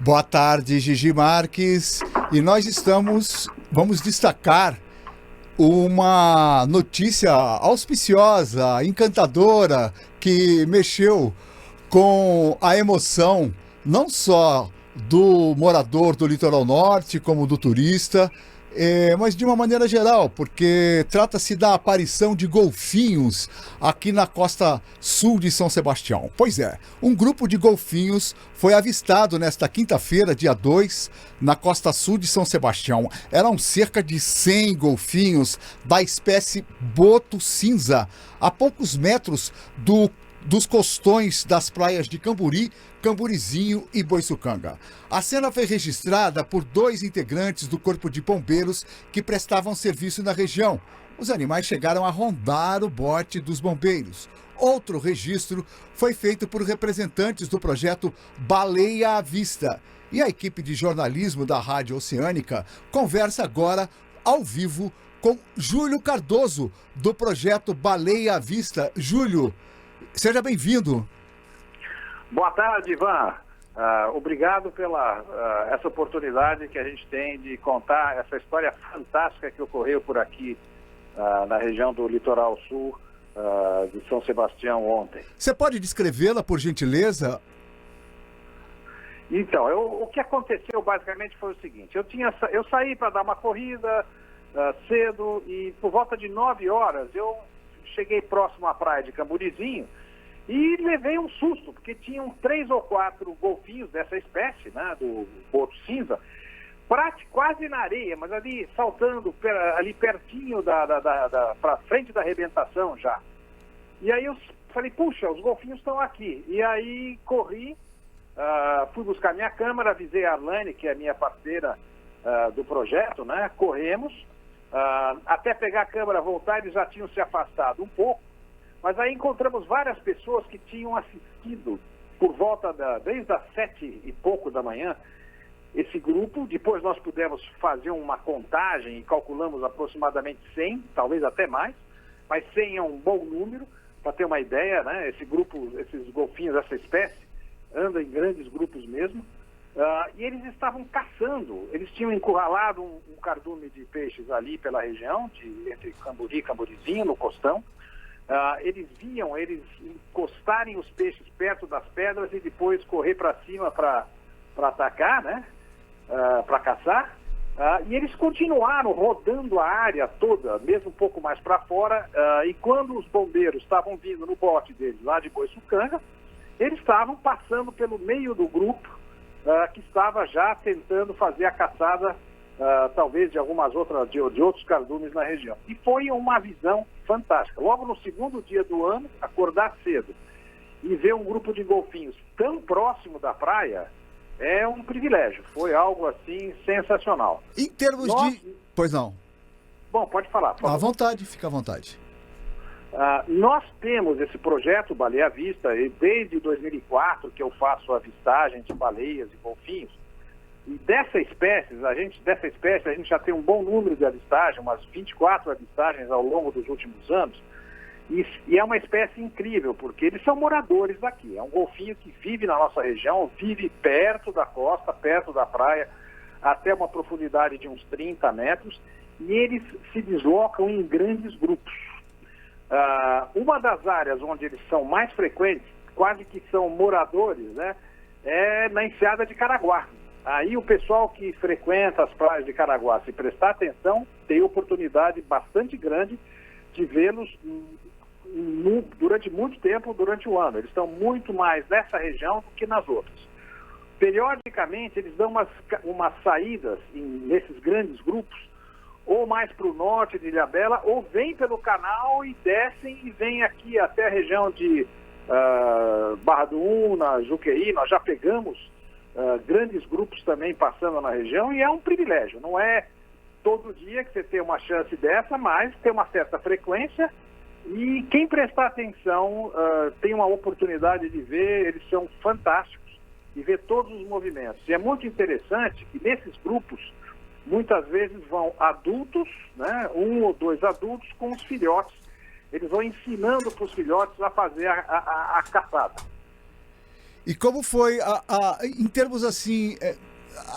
Boa tarde, Gigi Marques. E vamos destacar uma notícia auspiciosa, encantadora, que mexeu com a emoção não só do morador do litoral norte, como do turista, mas de uma maneira geral, porque trata-se da aparição de golfinhos aqui na costa sul de São Sebastião. Pois é, um grupo de golfinhos foi avistado nesta quinta-feira, dia 2, na costa sul de São Sebastião. Eram cerca de 100 golfinhos da espécie boto cinza, a poucos metros dos costões das praias de Camburi, Camburizinho e Boiçucanga. A cena foi registrada por 2 integrantes do Corpo de Bombeiros que prestavam serviço na região. Os animais chegaram a rondar o bote dos bombeiros. Outro registro foi feito por representantes do projeto Baleia à Vista. E a equipe de jornalismo da Rádio Oceânica conversa agora, ao vivo, com Júlio Cardoso, do projeto Baleia à Vista. Júlio, seja bem-vindo. Boa tarde, Ivan. Obrigado pela essa oportunidade que a gente tem de contar essa história fantástica que ocorreu por aqui na região do litoral sul de São Sebastião ontem. Você pode descrevê-la, por gentileza? Então, o que aconteceu basicamente foi o seguinte: eu saí para dar uma corrida cedo e por volta de 9 horas eu cheguei próximo à praia de Camburizinho e levei um susto, porque tinham 3 ou 4 golfinhos dessa espécie, né, do boto cinza, quase na areia, mas ali saltando, ali pertinho para frente da arrebentação já. E aí eu falei, puxa, os golfinhos estão aqui. E aí corri, fui buscar minha câmera, avisei a Arlane, que é minha parceira do projeto, né, corremos, até pegar a câmera, voltar, eles já tinham se afastado um pouco. Mas aí encontramos várias pessoas que tinham assistido por volta desde as 7 e pouco da manhã, esse grupo. Depois nós pudemos fazer uma contagem e calculamos aproximadamente 100, talvez até mais, mas 100 é um bom número, para ter uma ideia, né? Esse grupo, esses golfinhos dessa espécie, andam em grandes grupos mesmo, e eles estavam caçando. Eles tinham encurralado um cardume de peixes ali pela região, entre Camburi e Camburizinho, no costão. Eles viam eles encostarem os peixes perto das pedras e depois correr para cima para atacar, né? Para caçar. E eles continuaram rodando a área toda, mesmo um pouco mais para fora. E quando os bombeiros estavam vindo no bote deles, lá de Boiçucanga, eles estavam passando pelo meio do grupo que estava já tentando fazer a caçada, talvez de outros cardumes na região. E foi uma visão fantástica. Logo no segundo dia do ano, acordar cedo e ver um grupo de golfinhos tão próximo da praia é um privilégio. Foi algo assim sensacional. Em termos de... Pois não. Bom, pode falar. À vontade, fica à vontade. Nós temos esse projeto Baleia à Vista e desde 2004 que eu faço avistagem de baleias e golfinhos. E dessa espécie, a gente já tem um bom número de avistagens, umas 24 avistagens ao longo dos últimos anos. E é uma espécie incrível, porque eles são moradores daqui. É um golfinho que vive na nossa região, vive perto da costa, perto da praia, até uma profundidade de uns 30 metros. E eles se deslocam em grandes grupos. Uma das áreas onde eles são mais frequentes, quase que são moradores, né, é na enseada de Caraguá. Aí o pessoal que frequenta as praias de Caraguá, se prestar atenção, tem oportunidade bastante grande de vê-los durante muito tempo, durante o ano. Eles estão muito mais nessa região do que nas outras. Periodicamente, eles dão umas saídas nesses grandes grupos, ou mais para o norte de Ilhabela, ou vêm pelo canal e descem e vêm aqui até a região de Barra do Una, Juqueí. Nós já pegamos grandes grupos também passando na região, e é um privilégio. Não é todo dia que você tem uma chance dessa, mas tem uma certa frequência, e quem prestar atenção tem uma oportunidade de ver. Eles são fantásticos, e ver todos os movimentos. E é muito interessante que nesses grupos muitas vezes vão adultos, né, 1 ou 2 adultos com os filhotes. Eles vão ensinando para os filhotes a fazer a caçada. E como foi, em termos assim,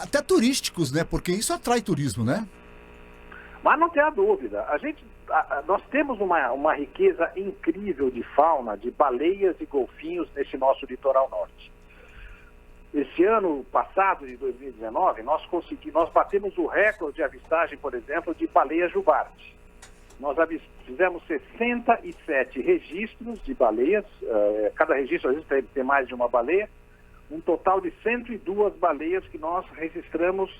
até turísticos, né? Porque isso atrai turismo, né? Mas não tenha dúvida, nós temos uma riqueza incrível de fauna, de baleias e golfinhos nesse nosso litoral norte. Esse ano passado, de 2019, nós batemos o recorde de avistagem, por exemplo, de baleia jubarte. Nós fizemos 67 registros de baleias, cada registro às vezes tem mais de uma baleia, um total de 102 baleias que nós registramos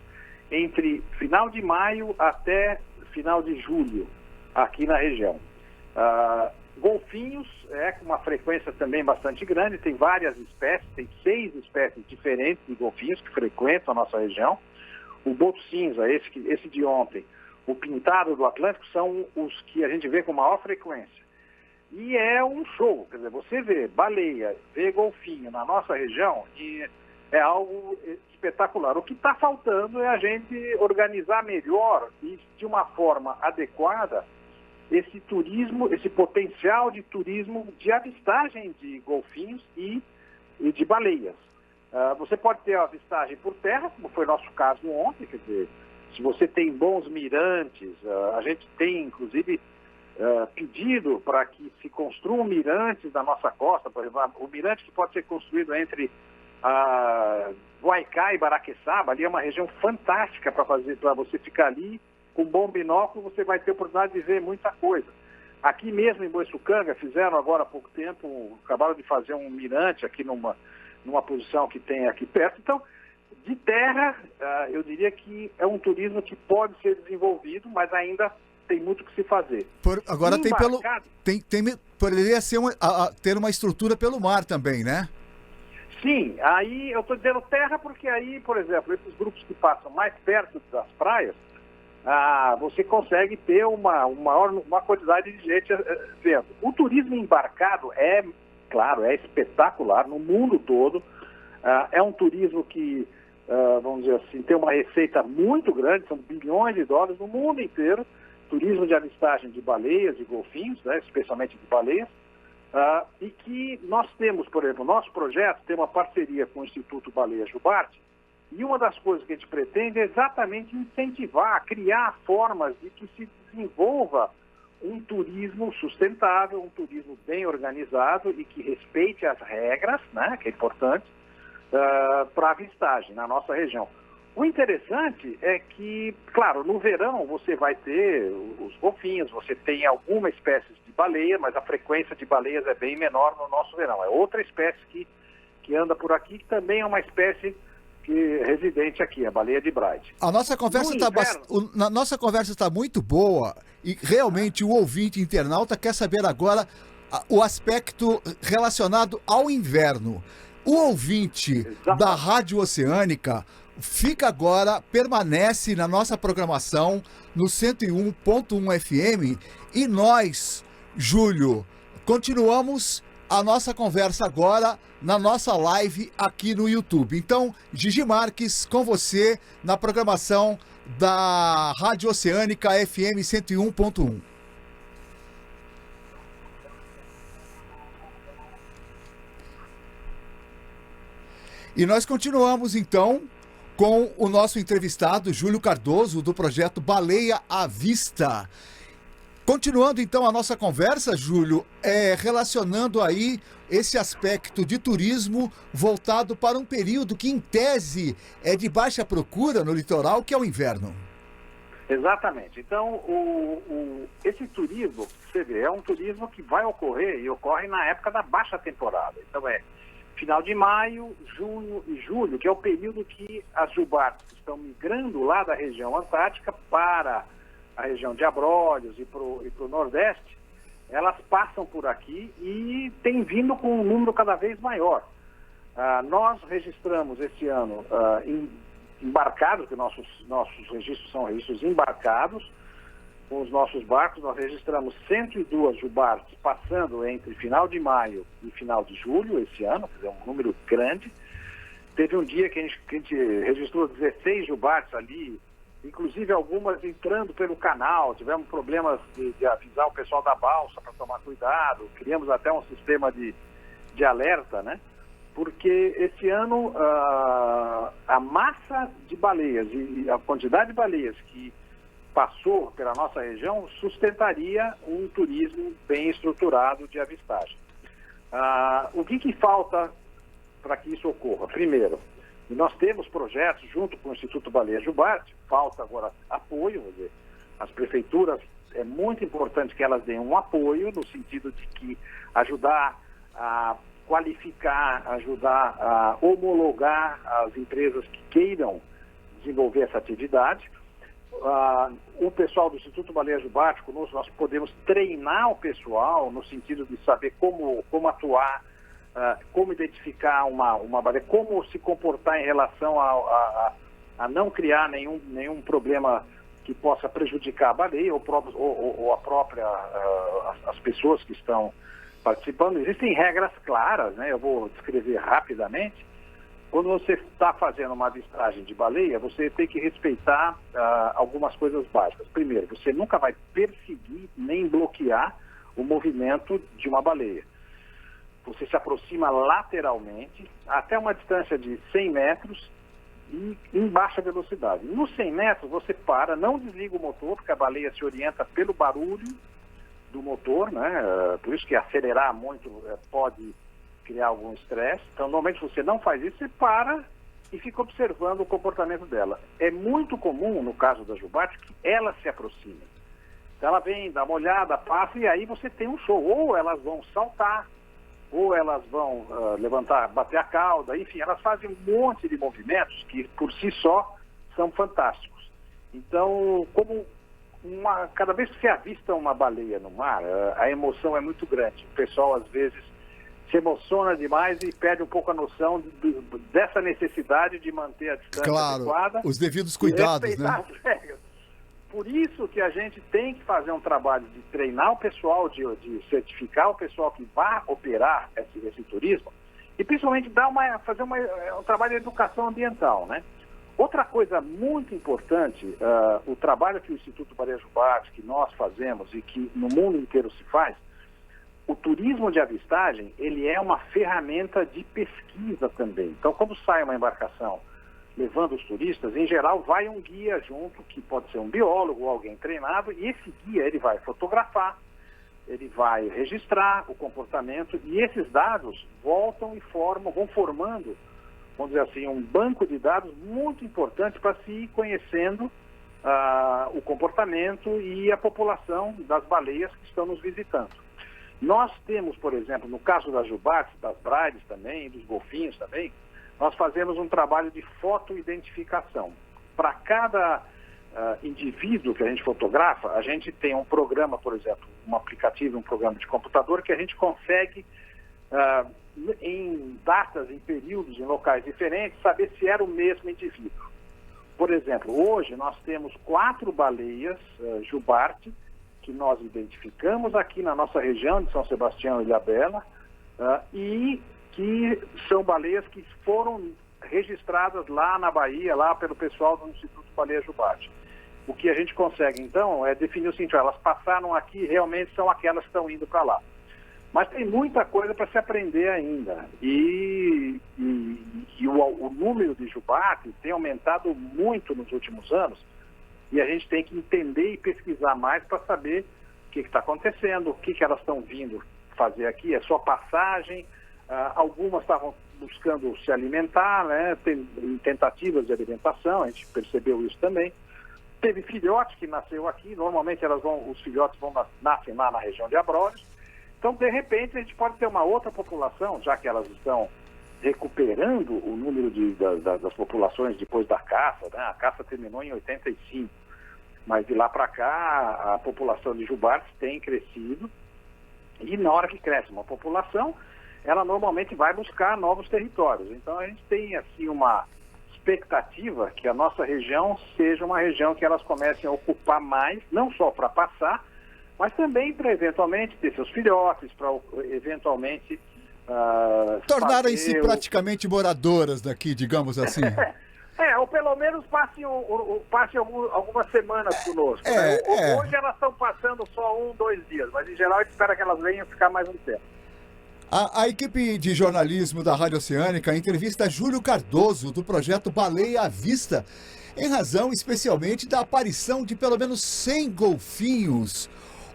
entre final de maio até final de julho, aqui na região. Golfinhos, com uma frequência também bastante grande, tem várias espécies, tem 6 espécies diferentes de golfinhos que frequentam a nossa região. O boto cinza, esse de ontem, o pintado do Atlântico, são os que a gente vê com maior frequência. E é um show, quer dizer, você vê baleia, vê golfinho na nossa região, e é algo espetacular. O que está faltando é a gente organizar melhor e de uma forma adequada esse turismo, esse potencial de turismo de avistagem de golfinhos e de baleias. Você pode ter a avistagem por terra, como foi o nosso caso ontem, quer dizer, se você tem bons mirantes, a gente tem inclusive pedido para que se construam mirantes na nossa costa, por exemplo, o mirante que pode ser construído entre Huaycá e Baraqueçaba, ali é uma região fantástica para você ficar ali com um bom binóculo, você vai ter a oportunidade de ver muita coisa. Aqui mesmo em Boiçucanga, fizeram agora há pouco tempo, acabaram de fazer um mirante aqui numa posição que tem aqui perto. Então, de terra, eu diria que é um turismo que pode ser desenvolvido, mas ainda tem muito que se fazer. Agora poderia ser ter uma estrutura pelo mar também, né? Sim, aí eu estou dizendo terra porque aí, por exemplo, esses grupos que passam mais perto das praias, você consegue ter uma quantidade de gente vendo. O turismo embarcado claro, é espetacular no mundo todo. É um turismo que, vamos dizer assim, tem uma receita muito grande, são bilhões de dólares no mundo inteiro. Turismo de avistagem de baleias e golfinhos, né, especialmente de baleias. E que nós temos, por exemplo, nosso projeto tem uma parceria com o Instituto Baleia Jubarte, e uma das coisas que a gente pretende é exatamente incentivar, criar formas de que se desenvolva um turismo sustentável, um turismo bem organizado e que respeite as regras, né, que é importante, para avistagem na nossa região. O interessante é que, claro, no verão você vai ter os golfinhos, você tem alguma espécie de baleia, mas a frequência de baleias é bem menor no nosso verão. É outra espécie que anda por aqui, que também é uma espécie residente aqui, a baleia de Braide. A nossa conversa está muito boa e realmente o ouvinte internauta quer saber agora o aspecto relacionado ao inverno. O ouvinte da Rádio Oceânica permanece na nossa programação no 101.1 FM e nós, Júlio, continuamos a nossa conversa agora na nossa live aqui no YouTube. Então, Gigi Marques com você na programação da Rádio Oceânica FM 101.1. E nós continuamos então com o nosso entrevistado, Júlio Cardoso, do projeto Baleia à Vista. Continuando então a nossa conversa, Júlio, relacionando aí esse aspecto de turismo voltado para um período que, em tese, é de baixa procura no litoral, que é o inverno. Exatamente. Então, esse turismo, você vê, é um turismo que vai ocorrer e ocorre na época da baixa temporada. Então, final de maio, junho e julho, que é o período que as jubartes estão migrando lá da região antártica para a região de Abrolhos e para o Nordeste, elas passam por aqui e têm vindo com um número cada vez maior. Nós registramos esse ano embarcados, que nossos registros são registros embarcados, com os nossos barcos, nós registramos 102 jubartes passando entre final de maio e final de julho esse ano, quer dizer, um número grande. Teve um dia que a gente registrou 16 jubartes ali, inclusive algumas entrando pelo canal, tivemos problemas de avisar o pessoal da balsa para tomar cuidado, criamos até um sistema de alerta, né? porque esse ano a massa de baleias e a quantidade de baleias que passou pela nossa região sustentaria um turismo bem estruturado de avistagem. O que falta para que isso ocorra? Primeiro, nós temos projetos junto com o Instituto Baleia Jubarte, falta agora apoio, quer dizer, as prefeituras, é muito importante que elas deem um apoio no sentido de que ajudar a qualificar, ajudar a homologar as empresas que queiram desenvolver essa atividade. O pessoal do Instituto Baleia Jubarte, conosco, nós podemos treinar o pessoal no sentido de saber como atuar, como identificar uma baleia, como se comportar em relação a não criar nenhum problema que possa prejudicar a baleia ou as pessoas que estão participando. Existem regras claras, né? Eu vou descrever rapidamente. Quando você está fazendo uma avistagem de baleia, você tem que respeitar algumas coisas básicas. Primeiro, você nunca vai perseguir nem bloquear o movimento de uma baleia. Você se aproxima lateralmente até uma distância de 100 metros e em baixa velocidade. Nos 100 metros você para, não desliga o motor, porque a baleia se orienta pelo barulho do motor, né? Por isso que acelerar muito pode criar algum estresse. Então, normalmente você não faz isso, você para e fica observando o comportamento dela. É muito comum, no caso da Jubarte, que ela se aproxime. Então, ela vem, dá uma olhada, passa, e aí você tem um show. Ou elas vão saltar, ou elas vão levantar, bater a cauda, enfim, elas fazem um monte de movimentos que, por si só, são fantásticos. Então, cada vez que você avista uma baleia no mar, a emoção é muito grande. O pessoal, às vezes, se emociona demais e perde um pouco a noção dessa necessidade de manter a distância adequada. Os devidos cuidados, né? As regras. Por isso que a gente tem que fazer um trabalho de treinar o pessoal, de certificar o pessoal que vai operar esse turismo e principalmente fazer um trabalho de educação ambiental, né? Outra coisa muito importante, o trabalho que o Instituto Baleia Jubarte, que nós fazemos e que no mundo inteiro se faz, o turismo de avistagem, ele é uma ferramenta de pesquisa também. Então, quando sai uma embarcação levando os turistas, em geral vai um guia junto, que pode ser um biólogo ou alguém treinado, e esse guia ele vai fotografar, ele vai registrar o comportamento, e esses dados voltam e vão formando, vamos dizer assim, um banco de dados muito importante para se ir conhecendo o comportamento e a população das baleias que estão nos visitando. Nós temos, por exemplo, no caso das jubartes, das braides também, dos golfinhos também, nós fazemos um trabalho de fotoidentificação. Para cada indivíduo que a gente fotografa, a gente tem um programa, por exemplo, um aplicativo, um programa de computador que a gente consegue, em datas, em períodos, em locais diferentes, saber se era o mesmo indivíduo. Por exemplo, hoje nós temos 4 baleias jubarte, que nós identificamos aqui na nossa região de São Sebastião e Ilhabela, e que são baleias que foram registradas lá na Bahia, lá pelo pessoal do Instituto Baleia Jubarte. O que a gente consegue, então, é definir o seguinte: elas passaram aqui, realmente são aquelas que estão indo para lá. Mas tem muita coisa para se aprender ainda. E o número de jubarte tem aumentado muito nos últimos anos, e a gente tem que entender e pesquisar mais para saber o que está acontecendo, o que elas estão vindo fazer aqui, é só passagem. Algumas estavam buscando se alimentar, né? Tem tentativas de alimentação, a gente percebeu isso também. Teve filhote que nasceu aqui, normalmente os filhotes nascem lá na região de Abrolhos. Então, de repente, a gente pode ter uma outra população, já que elas estão recuperando o número das populações depois da caça, né? A caça terminou em 85, mas de lá para cá a população de jubartes tem crescido, e na hora que cresce uma população, ela normalmente vai buscar novos territórios. Então a gente tem assim uma expectativa que a nossa região seja uma região que elas comecem a ocupar mais, não só para passar, mas também para eventualmente ter seus filhotes, para eventualmente tornarem-se praticamente moradoras daqui, digamos assim. Ou pelo menos passe algumas semanas conosco. Hoje elas estão passando só 1, 2 dias, mas em geral a gente espera que elas venham ficar mais um tempo. A equipe de jornalismo da Rádio Oceânica entrevista Júlio Cardoso, do projeto Baleia à Vista, em razão especialmente da aparição de pelo menos 100 golfinhos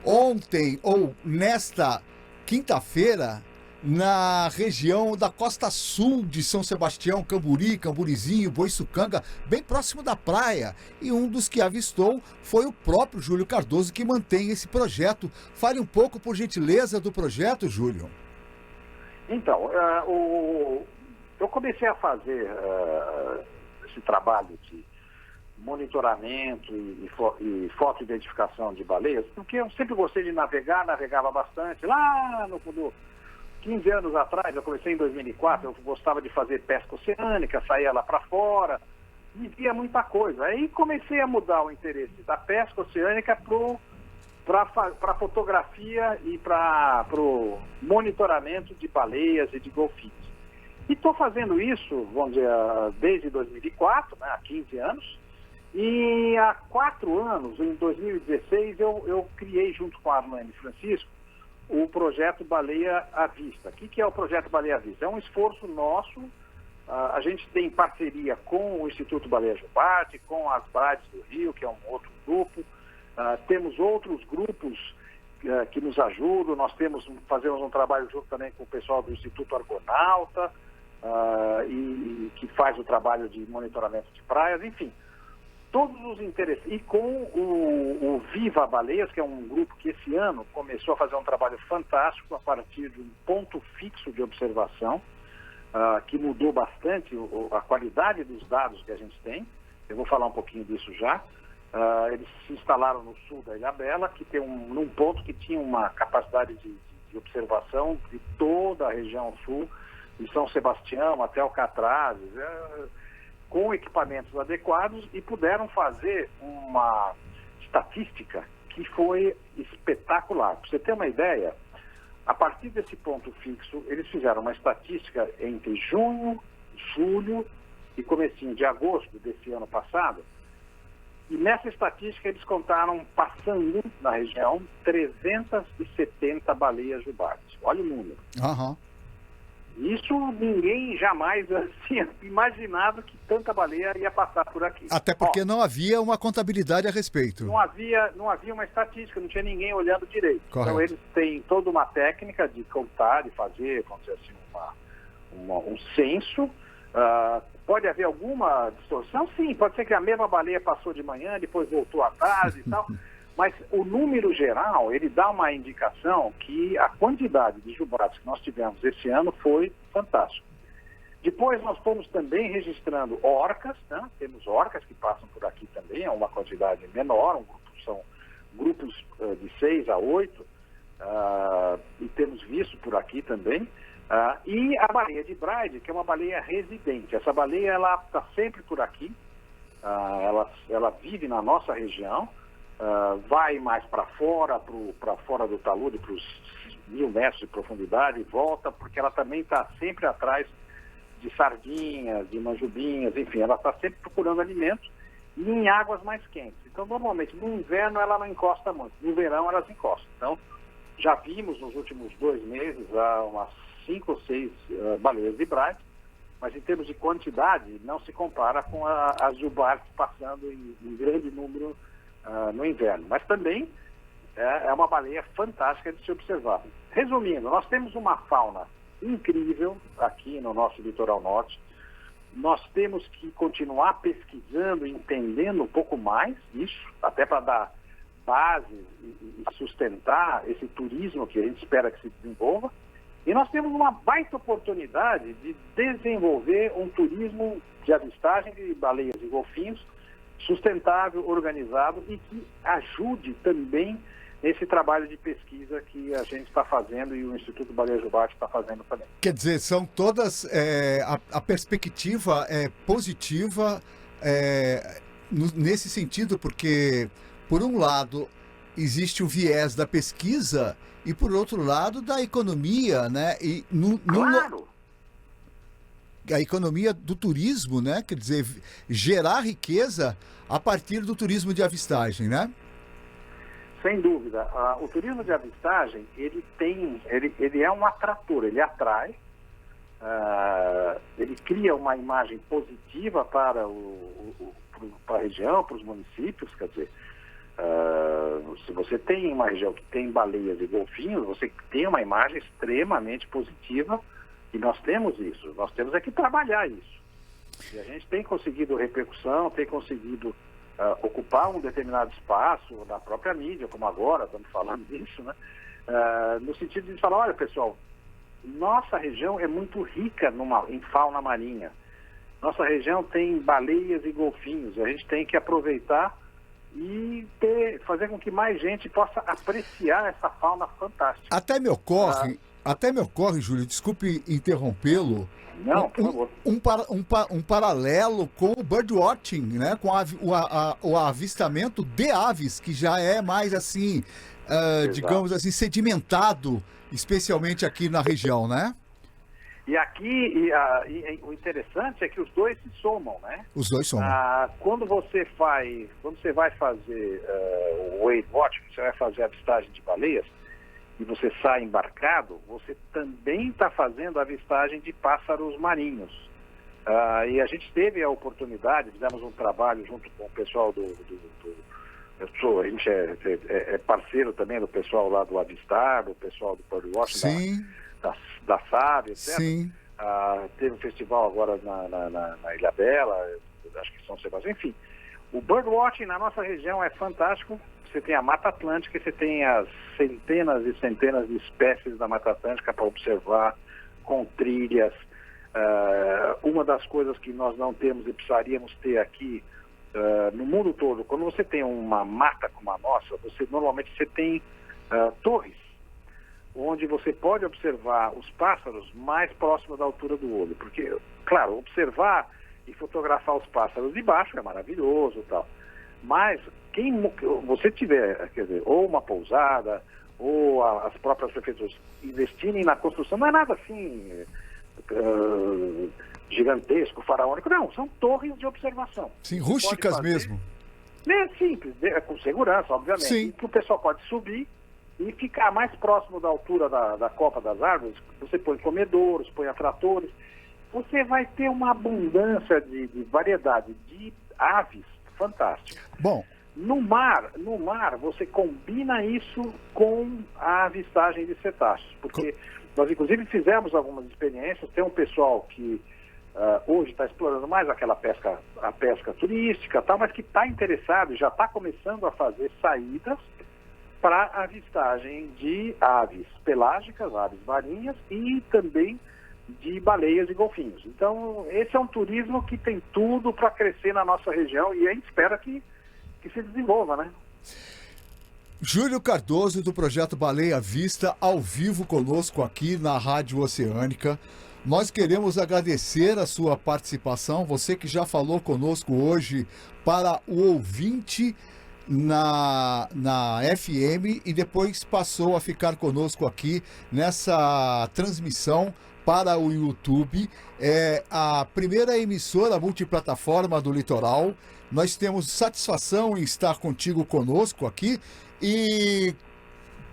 ontem ou nesta quinta-feira na região da costa sul de São Sebastião, Camburi, Camburizinho, Boiçucanga, bem próximo da praia. E um dos que avistou foi o próprio Júlio Cardoso, que mantém esse projeto. Fale um pouco, por gentileza, do projeto, Júlio. Então, eu comecei a fazer esse trabalho de monitoramento e foto-identificação de baleias, porque eu sempre gostei de navegar, navegava bastante. Lá no 15 anos atrás, eu comecei em 2004, eu gostava de fazer pesca oceânica, saía lá para fora, e via muita coisa. Aí comecei a mudar o interesse da pesca oceânica para fotografia e para o monitoramento de baleias e de golfinhos. E estou fazendo isso, vamos dizer, desde 2004, né, há 15 anos, e há 4 anos, em 2016, eu criei, junto com a Arlene Francisco, o projeto Baleia à Vista. O que é o projeto Baleia à Vista? É um esforço nosso, a gente tem parceria com o Instituto Baleia Jubarte, com as Brades do Rio, que é um outro grupo. Temos outros grupos que nos ajudam, fazemos um trabalho junto também com o pessoal do Instituto Argonauta, e que faz o trabalho de monitoramento de praias, enfim, todos os interesses. E com o Viva Baleias, que é um grupo que esse ano começou a fazer um trabalho fantástico a partir de um ponto fixo de observação, que mudou bastante a qualidade dos dados que a gente tem. Eu vou falar um pouquinho disso já. Eles se instalaram no sul da Ilhabela, que tem num ponto que tinha uma capacidade de observação de toda a região sul, de São Sebastião até Alcatrazes, com equipamentos adequados, e puderam fazer uma estatística que foi espetacular. Para você ter uma ideia, a partir desse ponto fixo, eles fizeram uma estatística entre junho, julho e comecinho de agosto desse ano passado. E nessa estatística eles contaram, passando na região, 370 baleias jubartes. Olha o número. Uhum. Isso ninguém jamais tinha imaginado que tanta baleia ia passar por aqui. Até porque não havia uma contabilidade a respeito. Não havia uma estatística, não tinha ninguém olhando direito. Correto. Então eles têm toda uma técnica de contar, de fazer, vamos dizer assim, um censo. Pode haver alguma distorção? Sim, pode ser que a mesma baleia passou de manhã, depois voltou à tarde e tal. Mas o número geral, ele dá uma indicação que a quantidade de jubates que nós tivemos esse ano foi fantástica. Depois nós fomos também registrando orcas, né? Temos orcas que passam por aqui também, é uma quantidade menor, são grupos de 6 a 8, e temos visto por aqui também. E a baleia de Bride, que é uma baleia residente. Essa baleia, ela está sempre por aqui, ela vive na nossa região, vai mais para fora do talude, para os 1.000 metros de profundidade, e volta, porque ela também está sempre atrás de sardinhas, de manjubinhas, enfim, ela está sempre procurando alimento e em águas mais quentes. Então, normalmente, no inverno ela não encosta muito, no verão elas encostam. Então, já vimos nos últimos 2 meses umas 5 ou 6 baleias de Bride, mas em termos de quantidade não se compara com as jubartes passando em grande número no inverno. Mas também é uma baleia fantástica de se observar. Resumindo, nós temos uma fauna incrível aqui no nosso litoral norte. Nós temos que continuar pesquisando, entendendo um pouco mais isso, até para dar base e sustentar esse turismo que a gente espera que se desenvolva. E nós temos uma baita oportunidade de desenvolver um turismo de avistagem de baleias e golfinhos sustentável, organizado e que ajude também esse trabalho de pesquisa que a gente está fazendo e o Instituto Baleia Jubarte está fazendo também. Quer dizer, são todas... a perspectiva é positiva nesse sentido, porque, por um lado, existe o viés da pesquisa e, por outro lado, da economia, né? E Claro! A economia do turismo, né? Quer dizer, gerar riqueza a partir do turismo de avistagem, né? Sem dúvida. O turismo de avistagem, ele é um atrator, ele atrai, ele cria uma imagem positiva para para a região, para os municípios, quer dizer, se você tem uma região que tem baleias e golfinhos, você tem uma imagem extremamente positiva, e nós temos isso, nós temos é que trabalhar isso. E a gente tem conseguido repercussão, tem conseguido ocupar um determinado espaço na própria mídia, como agora, estamos falando disso, né? No sentido de falar, olha pessoal, nossa região é muito rica em fauna marinha. Nossa região tem baleias e golfinhos, a gente tem que aproveitar e fazer com que mais gente possa apreciar essa fauna fantástica. Até me ocorre, Júlio, desculpe interrompê-lo, não, por favor. Um paralelo com o birdwatching, né? Com o avistamento de aves, que já é mais assim, digamos assim, sedimentado, especialmente aqui na região, né? E aqui, o interessante é que os dois se somam, né? Os dois somam. Quando você vai fazer o whale watching, você vai fazer a avistagem de baleias, e você sai embarcado, você também está fazendo a avistagem de pássaros marinhos. E a gente teve a oportunidade, fizemos um trabalho junto com o pessoal a gente é parceiro também do pessoal lá do Avistar, do pessoal do Birdwatching, da SAB, etc. Sim. Teve um festival agora na Ilha Bela, acho que São Sebastião, enfim. O Birdwatching na nossa região é fantástico. Você tem a Mata Atlântica, você tem as centenas e centenas de espécies da Mata Atlântica para observar, com trilhas. Uma das coisas que nós não temos e precisaríamos ter aqui no mundo todo, quando você tem uma mata como a nossa, normalmente você tem torres, onde você pode observar os pássaros mais próximo da altura do olho. Porque, claro, observar e fotografar os pássaros de baixo é maravilhoso e tal. Mas quem você tiver, quer dizer, ou uma pousada, ou as próprias prefeituras investirem na construção, não é nada assim gigantesco, faraônico, não, são torres de observação. Sim, rústicas mesmo. É simples, com segurança, obviamente. Sim. Que o pessoal pode subir e ficar mais próximo da altura da copa das árvores. Você põe comedouros, põe atratores, você vai ter uma abundância de variedade de aves fantástica. Bom, no mar, você combina isso com a avistagem de cetáceos, porque nós inclusive fizemos algumas experiências. Tem um pessoal que hoje está explorando mais a pesca turística, tal, mas que está interessado e já está começando a fazer saídas para avistagem de aves pelágicas, aves marinhas e também de baleias e golfinhos. Então, esse é um turismo que tem tudo para crescer na nossa região e a gente espera que se desenvolva, né? Júlio Cardoso, do projeto Baleia à Vista, ao vivo conosco aqui na Rádio Oceânica. Nós queremos agradecer a sua participação, você que já falou conosco hoje para o ouvinte na FM e depois passou a ficar conosco aqui nessa transmissão para o YouTube. É a primeira emissora multiplataforma do litoral. Nós temos satisfação em estar contigo conosco aqui. E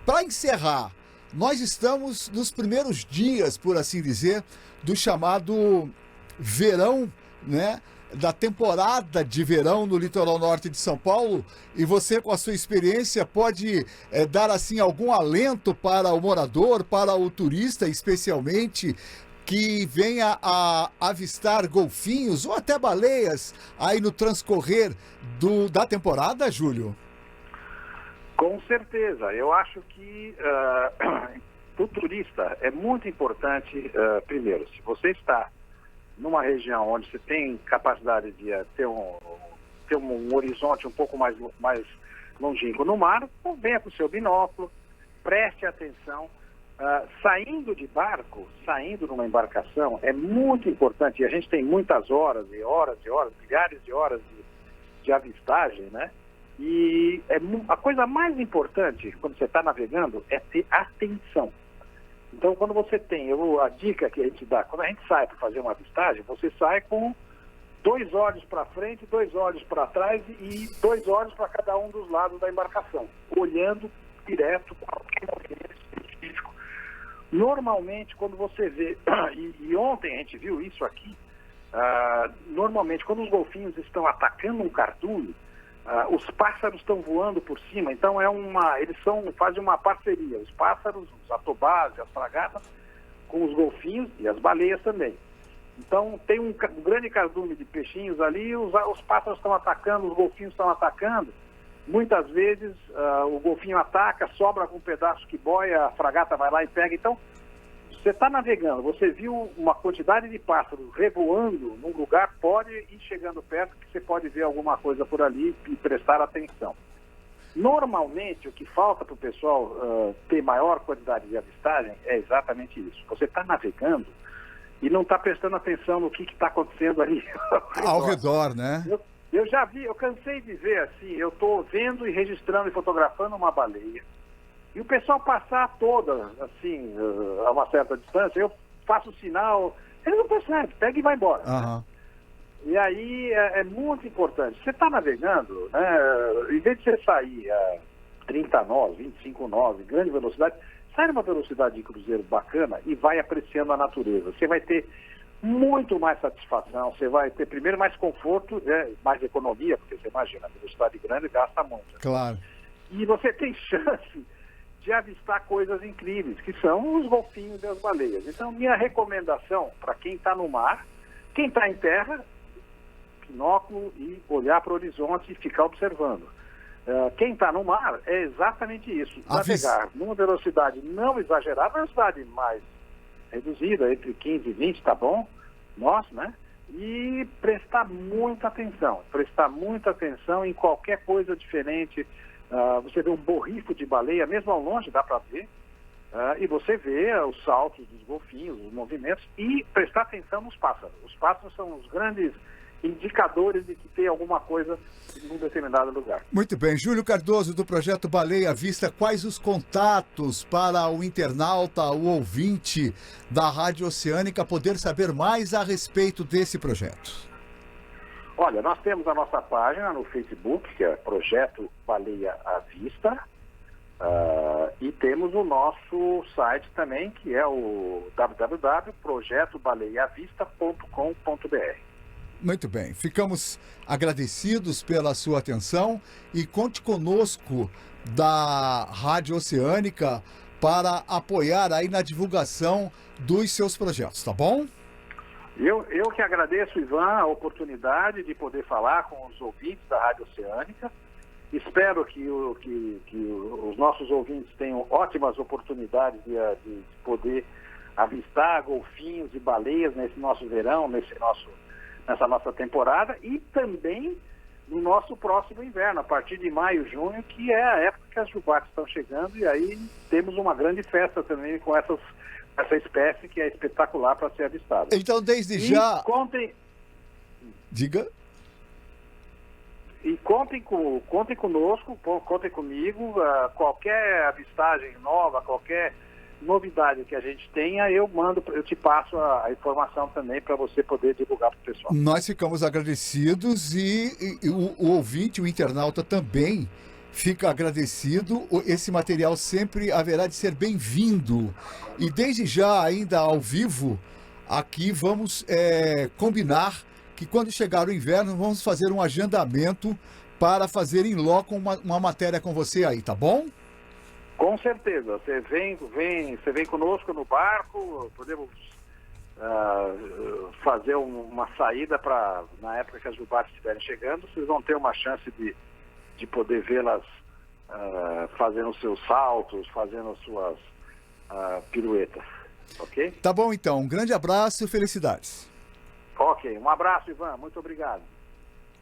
para encerrar, nós estamos nos primeiros dias, por assim dizer, do chamado verão, né? Da temporada de verão no litoral norte de São Paulo, e você, com a sua experiência, pode dar assim algum alento para o morador, para o turista especialmente, que venha a avistar golfinhos ou até baleias aí no transcorrer da temporada, Júlio? Com certeza. Eu acho que para o turista é muito importante, primeiro, se você está numa região onde você tem capacidade de ter um horizonte um pouco mais longínquo no mar, então venha com o seu binóculo, preste atenção. Saindo de barco, saindo numa embarcação, é muito importante, e a gente tem muitas horas e horas e horas, milhares de horas de avistagem, né? E a coisa mais importante quando você está navegando é ter atenção. Então, quando você tem, a dica que a gente dá, quando a gente sai para fazer uma avistagem, você sai com 2 olhos para frente, 2 olhos para trás e 2 olhos para cada um dos lados da embarcação, olhando direto para qualquer movimento específico. Normalmente, quando você vê, e ontem a gente viu isso aqui, normalmente quando os golfinhos estão atacando um cardume, os pássaros estão voando por cima, então eles fazem uma parceria, os pássaros, os atobás e as fragatas, com os golfinhos e as baleias também. Então tem um grande cardume de peixinhos ali, os pássaros estão atacando, os golfinhos estão atacando. Muitas vezes o golfinho ataca, sobra algum pedaço que boia, a fragata vai lá e pega. Então, você está navegando, você viu uma quantidade de pássaros revoando num lugar, pode ir chegando perto, que você pode ver alguma coisa por ali e prestar atenção. Normalmente, o que falta para o pessoal ter maior quantidade de avistagem é exatamente isso. Você está navegando e não está prestando atenção no que está acontecendo ali ao redor, né? Eu já vi, eu cansei de ver assim, eu estou vendo e registrando e fotografando uma baleia, e o pessoal passar toda, assim, a uma certa distância, eu faço o sinal, ele não percebe, pega e vai embora. Uhum. E aí é muito importante. Você está navegando, né, em vez de você sair a 30 nós, 25 nós, grande velocidade, sai numa velocidade de cruzeiro bacana e vai apreciando a natureza. Você vai ter muito mais satisfação, você vai ter primeiro mais conforto, né, mais economia, porque você imagina, a velocidade grande gasta muito. Claro. E você tem chance de avistar coisas incríveis, que são os golfinhos e as baleias. Então, minha recomendação para quem está no mar, quem está em terra, binóculo e olhar para o horizonte e ficar observando. Quem está no mar é exatamente isso, navegar numa velocidade não exagerada, velocidade mais reduzida, entre 15 e 20, tá bom? Nossa, né? E prestar muita atenção em qualquer coisa diferente. Você vê um borrifo de baleia, mesmo ao longe dá para ver, e você vê os saltos dos golfinhos, os movimentos, e prestar atenção nos pássaros. Os pássaros são os grandes indicadores de que tem alguma coisa em um determinado lugar. Muito bem. Júlio Cardoso, do projeto Baleia à Vista, quais os contatos para o internauta, o ouvinte da Rádio Oceânica poder saber mais a respeito desse projeto? Olha, nós temos a nossa página no Facebook, que é Projeto Baleia à Vista, e temos o nosso site também, que é o www.projetobaleiavista.com.br. Muito bem, ficamos agradecidos pela sua atenção e conte conosco da Rádio Oceânica para apoiar aí na divulgação dos seus projetos, tá bom? Eu que agradeço, Ivan, a oportunidade de poder falar com os ouvintes da Rádio Oceânica. Espero que os nossos ouvintes tenham ótimas oportunidades de poder avistar golfinhos e baleias nesse nosso verão, nessa nossa temporada, e também no nosso próximo inverno, a partir de maio, junho, que é a época que as jubates estão chegando, e aí temos uma grande festa também com essa espécie que é espetacular para ser avistada. Então, desde já... Diga. E contem conosco, contem comigo, qualquer avistagem nova, qualquer novidade que a gente tenha, eu te passo a informação também para você poder divulgar para o pessoal. Nós ficamos agradecidos e o ouvinte, o internauta também fica agradecido. Esse material sempre haverá de ser bem-vindo. E desde já, ainda ao vivo, aqui vamos combinar que quando chegar o inverno, vamos fazer um agendamento para fazer em loco uma matéria com você aí, tá bom? Com certeza. Você vem conosco no barco, podemos fazer uma saída na época que as jubates estiverem chegando, vocês vão ter uma chance de poder vê-las fazendo seus saltos, fazendo suas piruetas, ok? Tá bom então, um grande abraço e felicidades. Ok, um abraço, Ivan, muito obrigado.